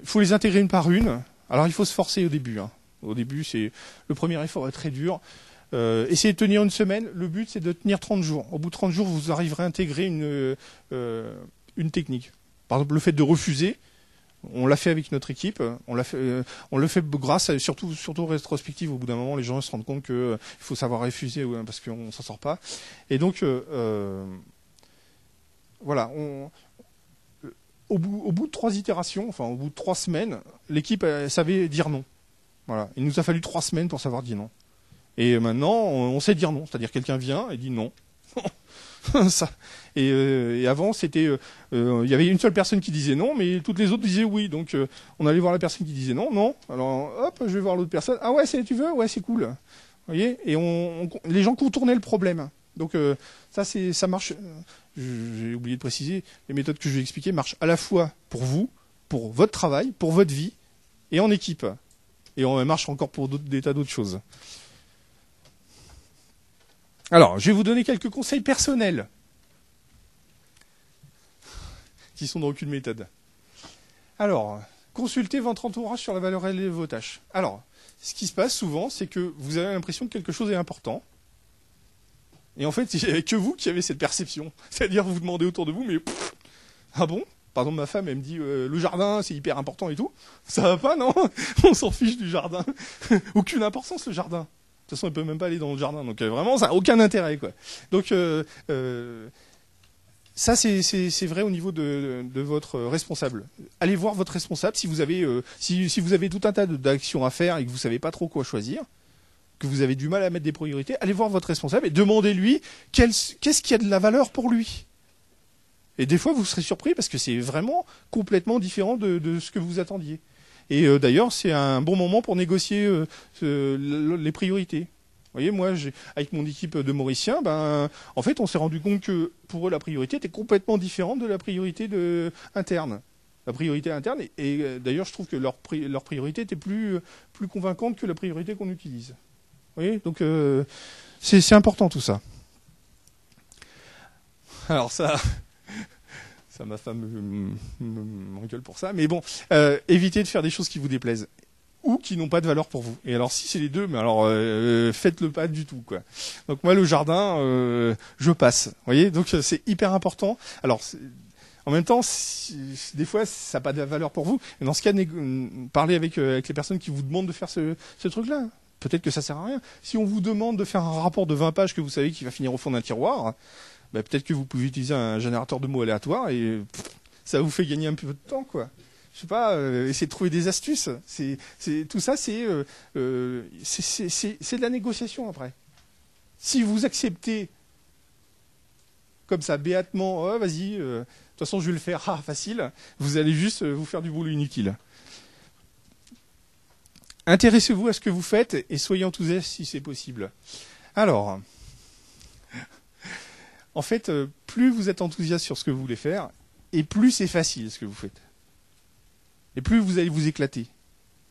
faut les intégrer une par une. Alors, il faut se forcer au début. Hein. Au début, le premier effort est très dur. Essayez de tenir une semaine. Le but, c'est de tenir 30 jours. Au bout de 30 jours, vous arriverez à intégrer une technique. Par exemple, le fait de refuser. On l'a fait avec notre équipe. On le fait grâce, surtout rétrospective. Au bout d'un moment, les gens se rendent compte qu'il faut savoir refuser parce qu'on s'en sort pas. Et donc, voilà, au bout de 3 itérations, enfin au bout de 3 semaines, l'équipe savait dire non. Voilà, il nous a fallu 3 semaines pour savoir dire non. Et maintenant, on sait dire non, c'est-à-dire quelqu'un vient et dit non. Ça. Et avant, c'était, il y avait une seule personne qui disait non, mais toutes les autres disaient oui. Donc, on allait voir la personne qui disait non, non. Alors, hop, je vais voir l'autre personne. Ah ouais, tu veux? Ouais, c'est cool. Vous voyez? Et les gens contournaient le problème. Donc, ça marche. J'ai oublié de préciser, les méthodes que je vais expliquer marchent à la fois pour vous, pour votre travail, pour votre vie, et en équipe. Et on marche encore pour des tas d'autres choses. Alors, je vais vous donner quelques conseils personnels qui sont dans aucune méthode. Alors, consultez votre entourage sur la valeur réelle de vos tâches. Alors, ce qui se passe souvent, c'est que vous avez l'impression que quelque chose est important. Et en fait, il n'y a que vous qui avez cette perception. C'est-à-dire, vous vous demandez autour de vous, mais ah bon? Par exemple, ma femme, elle me dit, le jardin, c'est hyper important et tout. Ça va pas, non? On s'en fiche du jardin. Aucune importance, le jardin. De toute façon, elle peut même pas aller dans le jardin. Donc, vraiment, ça n'a aucun intérêt, quoi. Donc, ça, c'est vrai au niveau de votre responsable. Allez voir votre responsable si vous avez, si vous avez tout un tas d'actions à faire et que vous savez pas trop quoi choisir, que vous avez du mal à mettre des priorités, allez voir votre responsable et demandez-lui qu'est-ce qui a de la valeur pour lui. Et des fois, vous serez surpris parce que c'est vraiment complètement différent de ce que vous attendiez. Et d'ailleurs, c'est un bon moment pour négocier les priorités. Vous voyez, moi, avec mon équipe de Mauriciens, en fait, on s'est rendu compte que pour eux, la priorité était complètement différente de la priorité interne. La priorité interne, et d'ailleurs, je trouve que leur priorité était plus convaincante que la priorité qu'on utilise. Vous voyez, donc c'est important tout ça. Alors ça ma femme m'engueule pour ça, mais bon, évitez de faire des choses qui vous déplaisent ou qui n'ont pas de valeur pour vous. Et alors si c'est les deux, mais alors faites-le pas du tout, quoi. Donc moi le jardin, je passe. Vous voyez, donc c'est hyper important. Alors en même temps, des fois ça n'a pas de valeur pour vous. Et dans ce cas, parlez avec les personnes qui vous demandent de faire ce truc-là. Peut-être que ça sert à rien. Si on vous demande de faire un rapport de 20 pages que vous savez qu'il va finir au fond d'un tiroir, peut-être que vous pouvez utiliser un générateur de mots aléatoire et ça vous fait gagner un peu de temps, quoi. Je sais pas, essayez de trouver des astuces. Tout ça, c'est de la négociation après. Si vous acceptez, comme ça, béatement, oh, vas-y, de toute façon je vais le faire, facile, vous allez juste vous faire du boulot inutile. Intéressez-vous à ce que vous faites et soyez enthousiaste si c'est possible. Alors, en fait, plus vous êtes enthousiaste sur ce que vous voulez faire, et plus c'est facile ce que vous faites. Et plus vous allez vous éclater.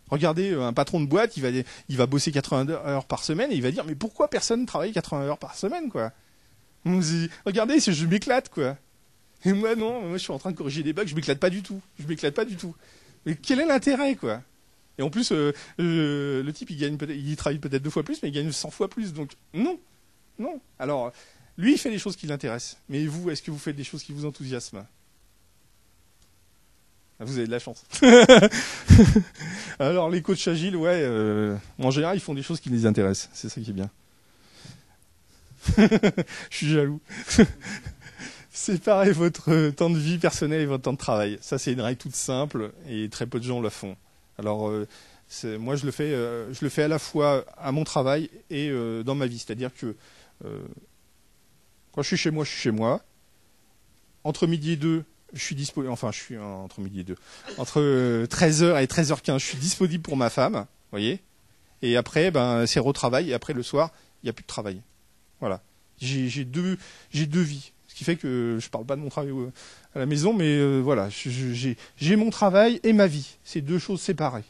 Regardez, un patron de boîte, il va bosser 80 heures par semaine et il va dire « Mais pourquoi personne travaille 80 heures par semaine, quoi ?» On se dit « Regardez, je m'éclate, quoi. » Et moi, non, moi je suis en train de corriger des bugs, je m'éclate pas du tout. Mais quel est l'intérêt, quoi? Et en plus, le type, il travaille peut-être 2 fois plus, mais il gagne 100 fois plus. Donc, non. Alors, lui, il fait des choses qui l'intéressent. Mais vous, est-ce que vous faites des choses qui vous enthousiasment? Vous avez de la chance. Alors, les coachs agiles, ouais, en général, ils font des choses qui les intéressent. C'est ça qui est bien. Je suis jaloux. Séparez votre temps de vie personnelle et votre temps de travail. Ça, c'est une règle toute simple et très peu de gens la font. Alors, moi, je le fais à la fois à mon travail et dans ma vie. C'est-à-dire que quand je suis chez moi. Entre midi et 2, je suis disponible. Enfin, je suis entre midi et 2. Entre 13h et 13h15, je suis disponible pour ma femme. Vous voyez. Et après, c'est retravail. Et après, le soir, il n'y a plus de travail. Voilà. J'ai deux vies. Ce qui fait que je parle pas de mon travail à la maison, mais voilà, j'ai mon travail et ma vie. C'est 2 choses séparées.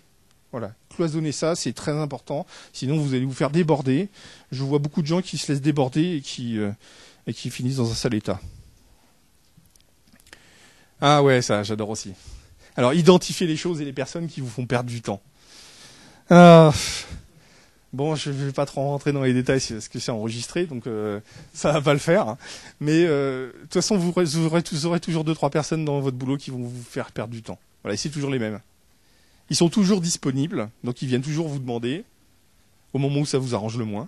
Voilà, cloisonnez ça, c'est très important. Sinon, vous allez vous faire déborder. Je vois beaucoup de gens qui se laissent déborder et qui finissent dans un sale état. Ah ouais, ça, j'adore aussi. Alors, identifiez les choses et les personnes qui vous font perdre du temps. Bon, je ne vais pas trop rentrer dans les détails parce que c'est enregistré, donc ça va pas le faire. Mais de toute façon, vous aurez toujours 2-3 personnes dans votre boulot qui vont vous faire perdre du temps. Voilà, et c'est toujours les mêmes. Ils sont toujours disponibles, donc ils viennent toujours vous demander au moment où ça vous arrange le moins.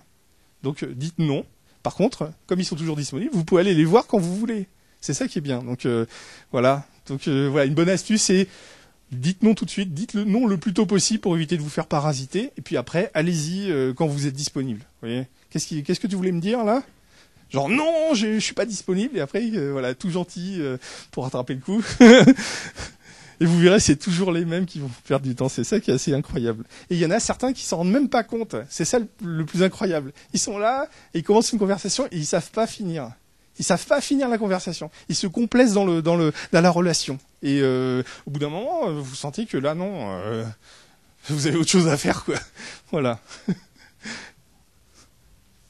Donc dites non. Par contre, comme ils sont toujours disponibles, vous pouvez aller les voir quand vous voulez. C'est ça qui est bien. Donc voilà. Donc voilà, une bonne astuce, c'est dites non tout de suite, dites le non le plus tôt possible pour éviter de vous faire parasiter. Et puis après, allez-y quand vous êtes disponible. Vous voyez ? Qu'est-ce que tu voulais me dire là ? Genre non, je suis pas disponible. Et après, voilà, tout gentil pour rattraper le coup. Et vous verrez, c'est toujours les mêmes qui vont perdre du temps. C'est ça qui est assez incroyable. Et il y en a certains qui s'en rendent même pas compte. C'est ça le plus incroyable. Ils sont là, et ils commencent une conversation et ils savent pas finir. Ils savent pas finir la conversation. Ils se complaisent dans la relation. Et au bout d'un moment, vous sentez que là, non, vous avez autre chose à faire, quoi. Voilà.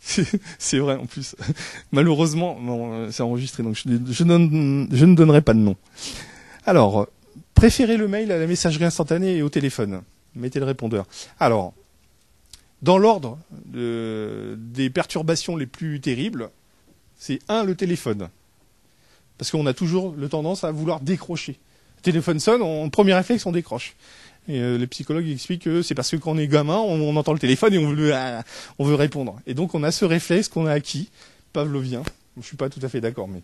C'est vrai en plus. Malheureusement, non, c'est enregistré, donc je ne donnerai pas de nom. Alors, préférez le mail à la messagerie instantanée et au téléphone. Mettez le répondeur. Alors, dans l'ordre des perturbations les plus terribles, c'est 1, le téléphone. Parce qu'on a toujours tendance à vouloir décrocher. Le téléphone sonne, en premier réflexe, on décroche. Et les psychologues expliquent que c'est parce que quand on est gamin, on entend le téléphone et on veut répondre. Et donc on a ce réflexe qu'on a acquis, pavlovien. Je suis pas tout à fait d'accord, mais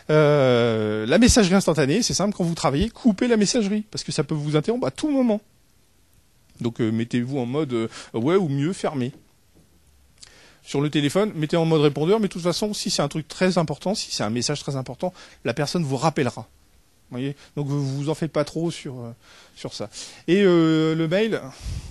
la messagerie instantanée, c'est simple, quand vous travaillez, coupez la messagerie parce que ça peut vous interrompre à tout moment. Donc mettez-vous en mode ouais ou mieux fermé. Sur le téléphone, mettez en mode répondeur, mais de toute façon, si c'est un truc très important, si c'est un message très important, la personne vous rappellera. Vous voyez ? Donc vous en faites pas trop sur ça. Et le mail,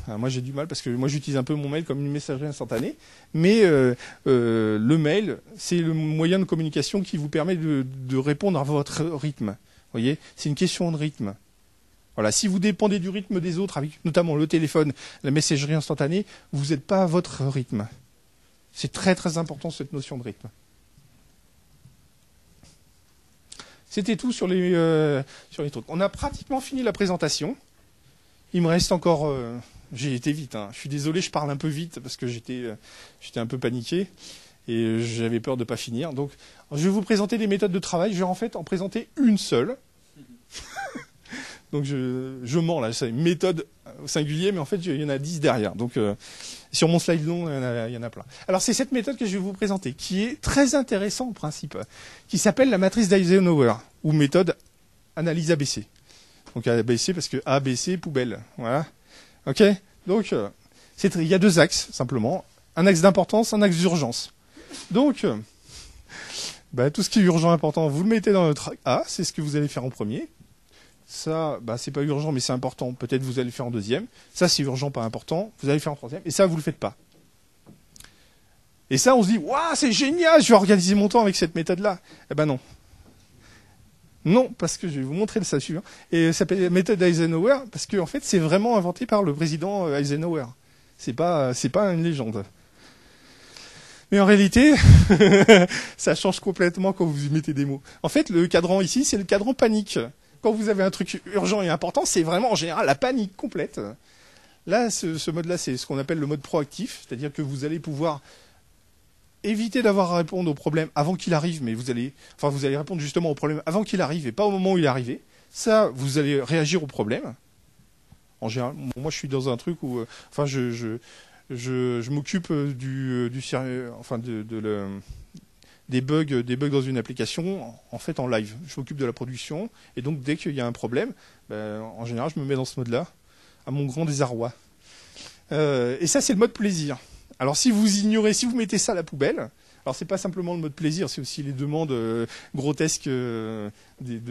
moi j'ai du mal parce que moi j'utilise un peu mon mail comme une messagerie instantanée, mais le mail, c'est le moyen de communication qui vous permet de répondre à votre rythme. Vous voyez ? C'est une question de rythme. Voilà, si vous dépendez du rythme des autres, avec notamment le téléphone, la messagerie instantanée, vous n'êtes pas à votre rythme. C'est très très important cette notion de rythme. C'était tout sur les trucs. On a pratiquement fini la présentation. Il me reste encore... j'ai été vite. Hein. Je suis désolé, je parle un peu vite parce que j'étais un peu paniqué et j'avais peur de ne pas finir. Donc, je vais vous présenter des méthodes de travail. Je vais en fait en présenter une seule. Donc, je mens là. C'est une méthode au singulier, mais en fait, il y en a 10 derrière. Donc, sur mon slide long, il y en a plein. Alors, c'est cette méthode que je vais vous présenter, qui est très intéressante en principe, qui s'appelle la matrice d'Eisenhower, ou méthode analyse ABC. Donc, ABC parce que ABC, poubelle. Voilà. OK ? Donc, il y a 2 axes, simplement. Un axe d'importance, un axe d'urgence. Donc, Tout ce qui est urgent important, vous le mettez dans le track A, c'est ce que vous allez faire en premier. Ça, c'est pas urgent, mais c'est important. Peut-être vous allez le faire en deuxième. Ça, c'est urgent, pas important. Vous allez le faire en troisième. Et ça, vous le faites pas. Et ça, on se dit, waouh, c'est génial, je vais organiser mon temps avec cette méthode-là. Eh ben non. Non, parce que je vais vous montrer le statut. Et ça s'appelle la méthode Eisenhower, parce que en fait, c'est vraiment inventé par le président Eisenhower. C'est pas une légende. Mais en réalité, ça change complètement quand vous y mettez des mots. En fait, le cadran ici, c'est le cadran panique. Quand vous avez un truc urgent et important, c'est vraiment en général la panique complète. Là, ce mode-là, c'est ce qu'on appelle le mode proactif, c'est-à-dire que vous allez pouvoir éviter d'avoir à répondre au problème avant qu'il arrive, mais vous allez répondre justement au problème avant qu'il arrive et pas au moment où il est arrivé. Ça, vous allez réagir au problème. En général, moi, je suis dans un truc où, je m'occupe des bugs dans une application, en fait, en live. Je m'occupe de la production, et donc dès qu'il y a un problème, en général, je me mets dans ce mode-là, à mon grand désarroi. Et ça, c'est le mode plaisir. Alors, si vous mettez ça à la poubelle, alors c'est pas simplement le mode plaisir, c'est aussi les demandes grotesques de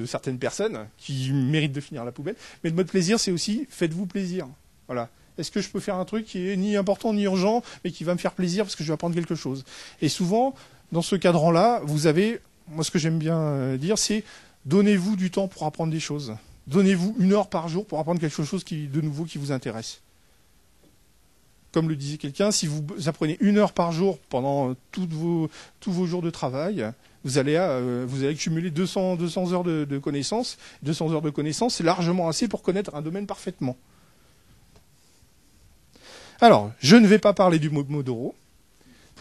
certaines personnes qui méritent de finir à la poubelle. Mais le mode plaisir, c'est aussi faites-vous plaisir. Voilà. Est-ce que je peux faire un truc qui est ni important ni urgent, mais qui va me faire plaisir parce que je vais apprendre quelque chose? Et souvent, dans ce cadran-là, vous avez, moi ce que j'aime bien dire, c'est donnez-vous du temps pour apprendre des choses. Donnez-vous 1 heure par jour pour apprendre quelque chose de nouveau qui vous intéresse. Comme le disait quelqu'un, si vous apprenez 1 heure par jour pendant tous vos jours de travail, vous allez accumuler 200 heures de connaissances. 200 heures de connaissances, c'est largement assez pour connaître un domaine parfaitement. Alors, je ne vais pas parler du Pomodoro.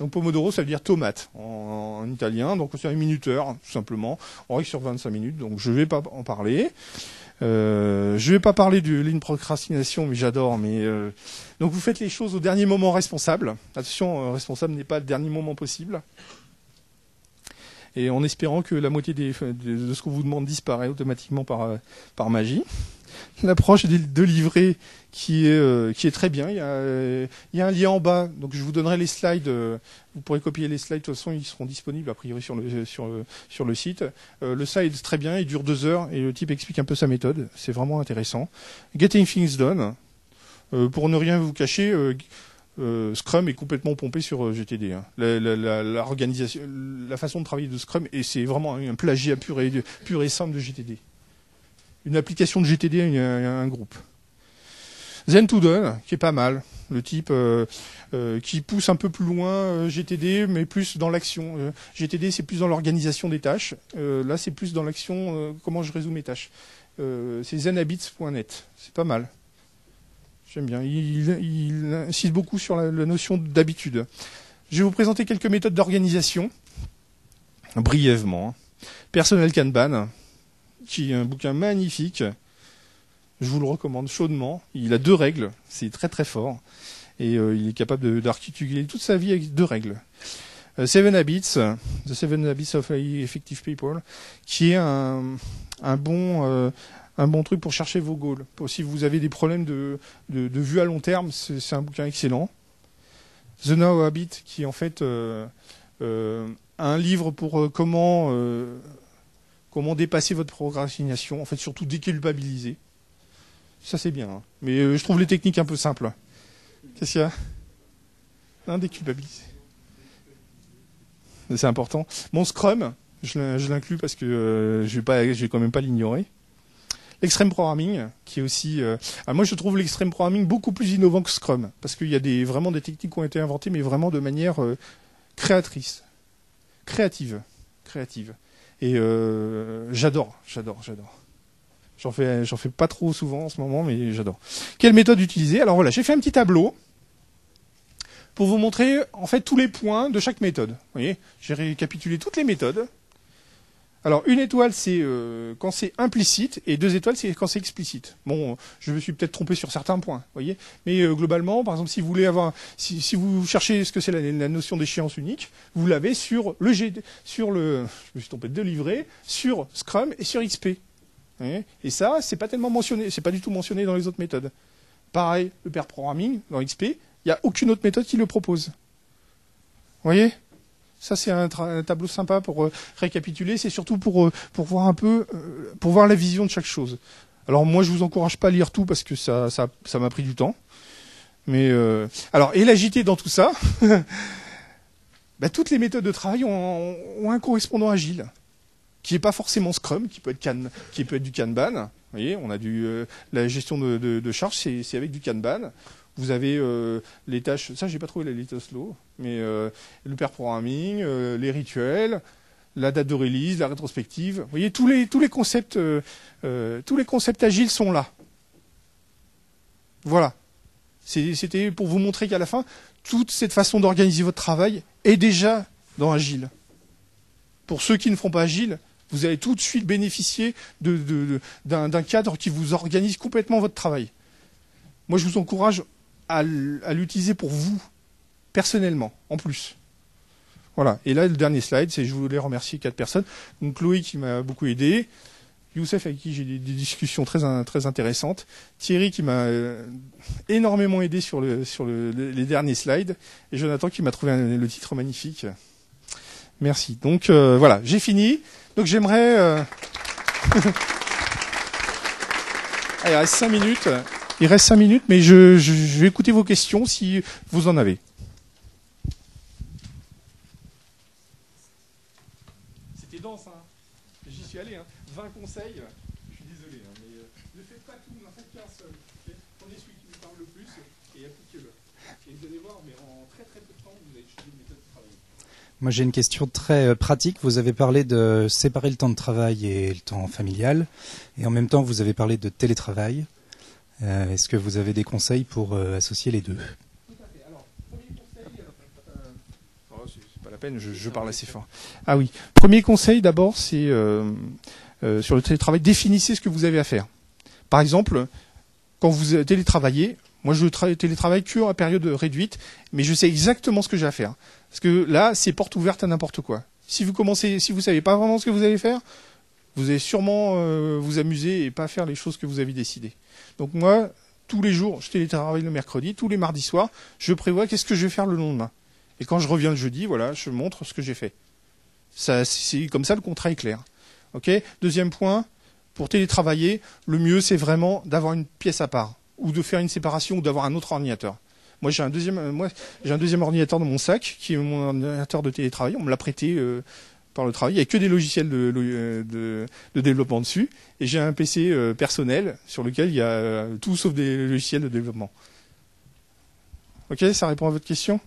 Donc Pomodoro, ça veut dire tomate en italien. Donc c'est un minuteur, tout simplement. On règle sur 25 minutes, donc je ne vais pas en parler. Je ne vais pas parler de lean procrastination, mais j'adore. Donc vous faites les choses au dernier moment responsable. Attention, responsable n'est pas le dernier moment possible. Et en espérant que la moitié de ce qu'on vous demande disparaît automatiquement par magie. L'approche de livret qui est très bien. Il y a un lien en bas, donc je vous donnerai les slides. Vous pourrez copier les slides. De toute façon, ils seront disponibles a priori sur le site. Le slide est très bien, il dure 2 heures et le type explique un peu sa méthode. C'est vraiment intéressant. Getting Things Done. Pour ne rien vous cacher, Scrum est complètement pompé sur GTD. Hein. L'organisation, la façon de travailler de Scrum, et c'est vraiment un plagiat pur et simple de GTD. Une application de GTD à un groupe. Zen to Done, qui est pas mal. Le type qui pousse un peu plus loin GTD, mais plus dans l'action. GTD, c'est plus dans l'organisation des tâches. Là, c'est plus dans l'action, comment je résous mes tâches. C'est zenhabits.net. C'est pas mal. J'aime bien. Il insiste beaucoup sur la notion d'habitude. Je vais vous présenter quelques méthodes d'organisation, brièvement. Personnel Kanban, qui est un bouquin magnifique. Je vous le recommande chaudement. Il a 2 règles, c'est très très fort. Et il est capable d'articuler toute sa vie avec 2 règles. 7 Habits, The 7 Habits of Highly Effective People, qui est un bon truc pour chercher vos goals. Si vous avez des problèmes de vue à long terme, c'est un bouquin excellent. The Now Habit, qui est en fait un livre pour comment dépasser votre procrastination, en fait surtout déculpabiliser. Ça c'est bien, hein. Mais je trouve les techniques un peu simples. Qu'est-ce qu'il y a? Déculpabiliser. C'est important. Mon Scrum, je l'inclus parce que je vais quand même pas l'ignorer. L'extreme programming, qui est aussi... moi, je trouve l'extreme programming beaucoup plus innovant que Scrum, parce qu'il y a vraiment des techniques qui ont été inventées, mais vraiment de manière créative. Et j'adore. J'en fais pas trop souvent en ce moment, mais j'adore. Quelle méthode utiliser? Alors voilà, j'ai fait un petit tableau pour vous montrer en fait tous les points de chaque méthode. Vous voyez, j'ai récapitulé toutes les méthodes. Alors, 1 étoile, c'est quand c'est implicite, et 2 étoiles, c'est quand c'est explicite. Bon, je me suis peut-être trompé sur certains points, voyez. Mais globalement, par exemple, si vous voulez si vous cherchez ce que c'est la notion d'échéance unique, vous l'avez sur je me suis trompé de livret, sur Scrum et sur XP. Voyez, et ça, c'est pas tellement mentionné, c'est pas du tout mentionné dans les autres méthodes. Pareil, le pair programming dans XP, il n'y a aucune autre méthode qui le propose. Vous voyez? Ça, c'est un tableau sympa pour récapituler. C'est surtout pour voir un peu, pour voir la vision de chaque chose. Alors moi, je vous encourage pas à lire tout parce que ça m'a pris du temps. Mais alors, et l'agilité dans tout ça, bah, toutes les méthodes de travail ont un correspondant agile, qui est pas forcément Scrum, qui peut être du Kanban. Vous voyez, on a la gestion de charge, c'est avec du Kanban. Vous avez les tâches, ça j'ai pas trouvé la liste slow, mais le pair programming, les rituels, la date de release, la rétrospective. Vous voyez, tous les concepts agiles sont là. Voilà. C'était pour vous montrer qu'à la fin, toute cette façon d'organiser votre travail est déjà dans Agile. Pour ceux qui ne feront pas Agile, vous allez tout de suite bénéficier d'un cadre qui vous organise complètement votre travail. Moi, je vous encourage à l'utiliser pour vous, personnellement, en plus. Voilà. Et là, le dernier slide, c'est je voulais remercier 4 personnes. Donc, Chloé qui m'a beaucoup aidé. Youssef avec qui j'ai des discussions très intéressantes. Thierry qui m'a énormément aidé sur les derniers slides. Et Jonathan qui m'a trouvé le titre magnifique. Merci. Donc, voilà. J'ai fini. Donc, j'aimerais... Ah, il reste 5 minutes. Il reste 5 minutes, mais je vais écouter vos questions si vous en avez. C'était dense, hein. J'y suis allé, hein. 20 conseils. Je suis désolé, hein, mais ne faites pas tout, n'en faites qu'un seul. Okay, prenez celui qui vous parle le plus et appliquez-le. Et vous allez voir, mais en très peu de temps, vous allez changer une méthode de travail. Moi, j'ai une question très pratique. Vous avez parlé de séparer le temps de travail et le temps familial, et en même temps, vous avez parlé de télétravail. Est-ce que vous avez des conseils pour associer les deux? Tout à fait. Alors, premier conseil... c'est pas la peine, je parle assez fort. Ah oui. Premier conseil, d'abord, c'est sur le télétravail, définissez ce que vous avez à faire. Par exemple, quand vous télétravaillez, moi je télétravaille que à période réduite, mais je sais exactement ce que j'ai à faire. Parce que là, c'est porte ouverte à n'importe quoi. Si vous savez pas vraiment ce que vous allez faire, vous allez sûrement vous amuser et pas faire les choses que vous avez décidées. Donc moi, tous les jours, je télétravaille le mercredi, tous les mardis soirs, je prévois qu'est-ce que je vais faire le lendemain. Et quand je reviens le jeudi, voilà, je montre ce que j'ai fait. Ça, c'est comme ça, le contrat est clair. Ok. Deuxième point, pour télétravailler, le mieux c'est vraiment d'avoir une pièce à part, ou de faire une séparation, ou d'avoir un autre ordinateur. Moi, j'ai un deuxième ordinateur dans mon sac, qui est mon ordinateur de télétravail. On me l'a prêté par le travail. Il n'y a que des logiciels de développement dessus. Et j'ai un PC personnel sur lequel il y a tout sauf des logiciels de développement. Ok, ça répond à votre question ?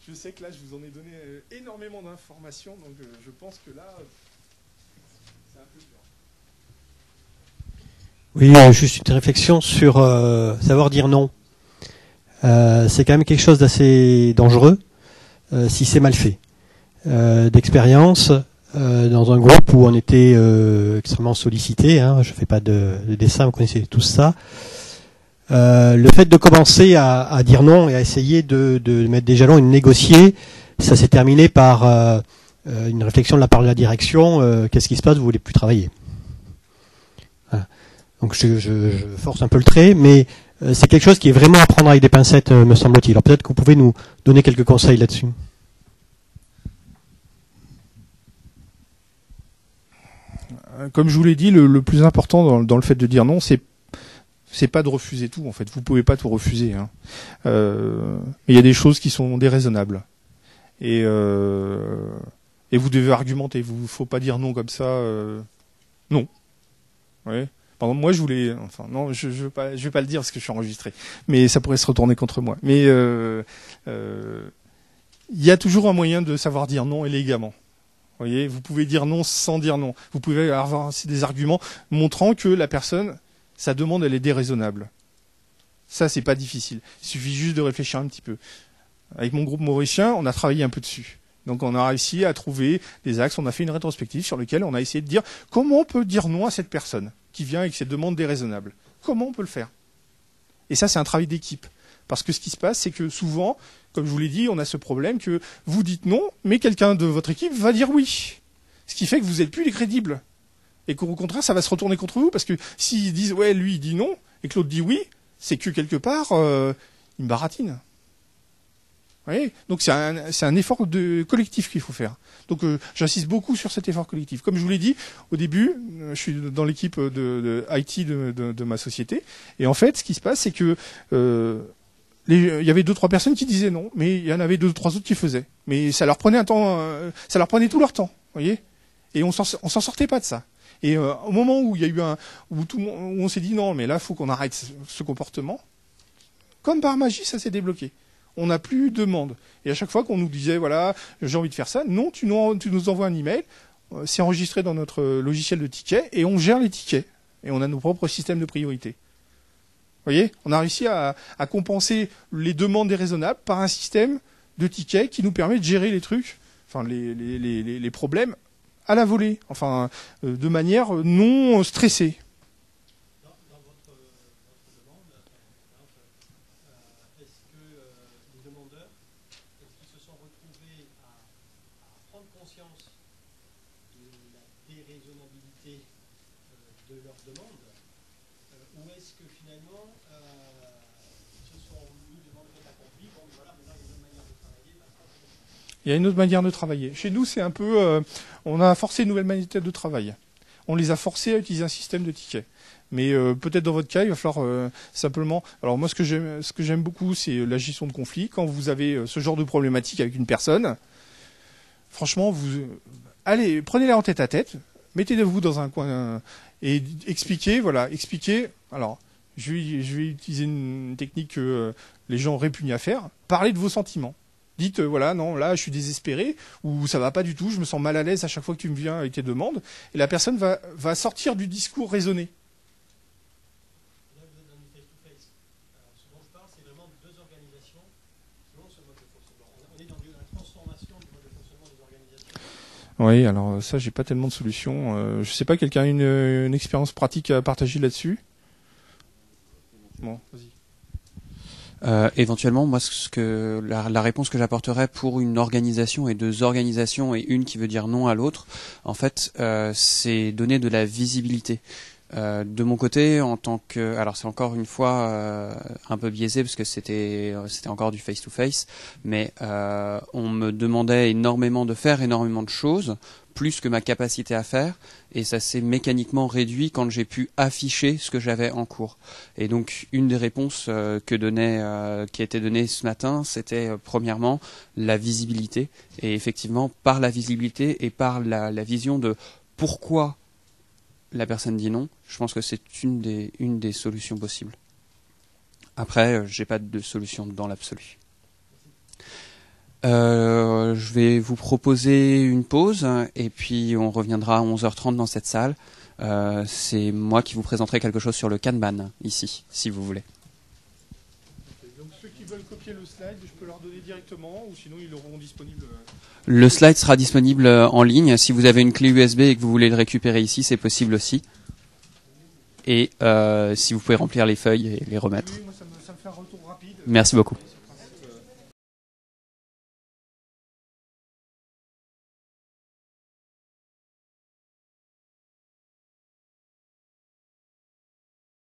Je sais que là, je vous en ai donné énormément d'informations, donc je pense que là, c'est un peu dur. Oui, juste une réflexion sur savoir dire non. C'est quand même quelque chose d'assez dangereux si c'est mal fait. D'expérience, dans un groupe où on était extrêmement sollicité, hein, je fais pas de dessin, vous connaissez tout ça. Le fait de commencer à dire non et à essayer de mettre des jalons et de négocier, ça s'est terminé par une réflexion de la part de la direction. Qu'est-ce qui se passe? Vous voulez plus travailler? Voilà. Donc je force un peu le trait, mais c'est quelque chose qui est vraiment à prendre avec des pincettes, me semble-t-il. Alors peut-être que vous pouvez nous donner quelques conseils là-dessus. Comme je vous l'ai dit, le plus important dans le fait de dire non, c'est pas de refuser tout, en fait. Vous pouvez pas tout refuser. Hein. Mais il y a des choses qui sont déraisonnables. Et vous devez argumenter. Vous faut pas dire non comme ça. Non. Ouais. Par exemple, moi, je voulais. Enfin, non, je vais pas le dire parce que je suis enregistré. Mais ça pourrait se retourner contre moi. Mais il y a toujours un moyen de savoir dire non élégamment. Vous voyez, vous pouvez dire non sans dire non. Vous pouvez avoir des arguments montrant que la personne, sa demande, elle est déraisonnable. Ça, c'est pas difficile. Il suffit juste de réfléchir un petit peu. Avec mon groupe mauricien, on a travaillé un peu dessus. Donc, on a réussi à trouver des axes. On a fait une rétrospective sur laquelle on a essayé de dire comment on peut dire non à cette personne qui vient avec cette demande déraisonnable. Comment on peut le faire? Et ça, c'est un travail d'équipe. Parce que ce qui se passe, c'est que souvent, comme je vous l'ai dit, on a ce problème que vous dites non, mais quelqu'un de votre équipe va dire oui. Ce qui fait que vous n'êtes plus les crédibles. Et qu'au contraire, ça va se retourner contre vous, parce que s'ils disent, ouais, lui, il dit non, et que l'autre dit oui, c'est que quelque part, il me baratine. Vous voyez, donc c'est un effort collectif qu'il faut faire. Donc j'insiste beaucoup sur cet effort collectif. Comme je vous l'ai dit au début, je suis dans l'équipe de IT de ma société, et en fait, ce qui se passe, c'est que il y avait 2-3 personnes qui disaient non, mais il y en avait 2-3 autres qui faisaient. Mais ça leur prenait un temps, ça leur prenait tout leur temps, vous voyez. Et on s'en sortait pas de ça. Et au moment où il y a eu où on s'est dit non, mais là, faut qu'on arrête ce comportement. Comme par magie, ça s'est débloqué. On n'a plus de demande. Et à chaque fois qu'on nous disait, voilà, j'ai envie de faire ça, non, tu nous envoies un email, c'est enregistré dans notre logiciel de tickets, et on gère les tickets. Et on a nos propres systèmes de priorité. Vous voyez, on a réussi à compenser les demandes déraisonnables par un système de tickets qui nous permet de gérer les trucs, enfin les problèmes à la volée, enfin de manière non stressée. Il y a une autre manière de travailler. Chez nous, c'est un peu... on a forcé une nouvelle manière de travail. On les a forcés à utiliser un système de tickets. Mais peut-être dans votre cas, il va falloir simplement... Alors moi, ce que j'aime beaucoup, c'est la gestion de conflits. Quand vous avez ce genre de problématique avec une personne, franchement, allez, prenez-la en tête à tête, mettez-vous dans un coin et expliquez, voilà, expliquez... Alors, je vais utiliser une technique que les gens répugnent à faire. Parlez de vos sentiments. Dites, voilà, non, là, je suis désespéré, ou ça va pas du tout, je me sens mal à l'aise à chaque fois que tu me viens avec tes demandes. Et la personne va sortir du discours raisonné. Là, vous êtes dans du face-to-face. Alors, ce dont je parle, c'est vraiment de deux organisations selon ce mode de fonctionnement. On est dans la transformation du mode de fonctionnement des organisations. Oui, alors ça, j'ai pas tellement de solutions. Je sais pas, quelqu'un a une expérience pratique à partager là-dessus? Bon, vas-y. Éventuellement, moi, la réponse que j'apporterais pour une organisation et deux organisations et une qui veut dire non à l'autre, en fait, c'est donner de la visibilité. De mon côté, en tant que, alors c'est encore une fois un peu biaisé parce que c'était encore du face-to-face, mais on me demandait énormément de faire énormément de choses, plus que ma capacité à faire, et ça s'est mécaniquement réduit quand j'ai pu afficher ce que j'avais en cours. Et donc une des réponses qui a été donnée ce matin, c'était premièrement la visibilité, et effectivement par la visibilité et par la vision de pourquoi la personne dit non, je pense que c'est une des solutions possibles. Après, j'ai pas de solution dans l'absolu. Je vais vous proposer une pause et puis on reviendra à 11h30 dans cette salle. C'est moi qui vous présenterai quelque chose sur le Kanban ici, si vous voulez. Donc ceux qui veulent copier le slide, je peux leur donner directement ou sinon ils l'auront disponible. Le slide sera disponible en ligne. Si vous avez une clé USB et que vous voulez le récupérer ici, c'est possible aussi. Et si vous pouvez remplir les feuilles et les remettre. Oui, moi ça me fait un retour rapide. Merci beaucoup.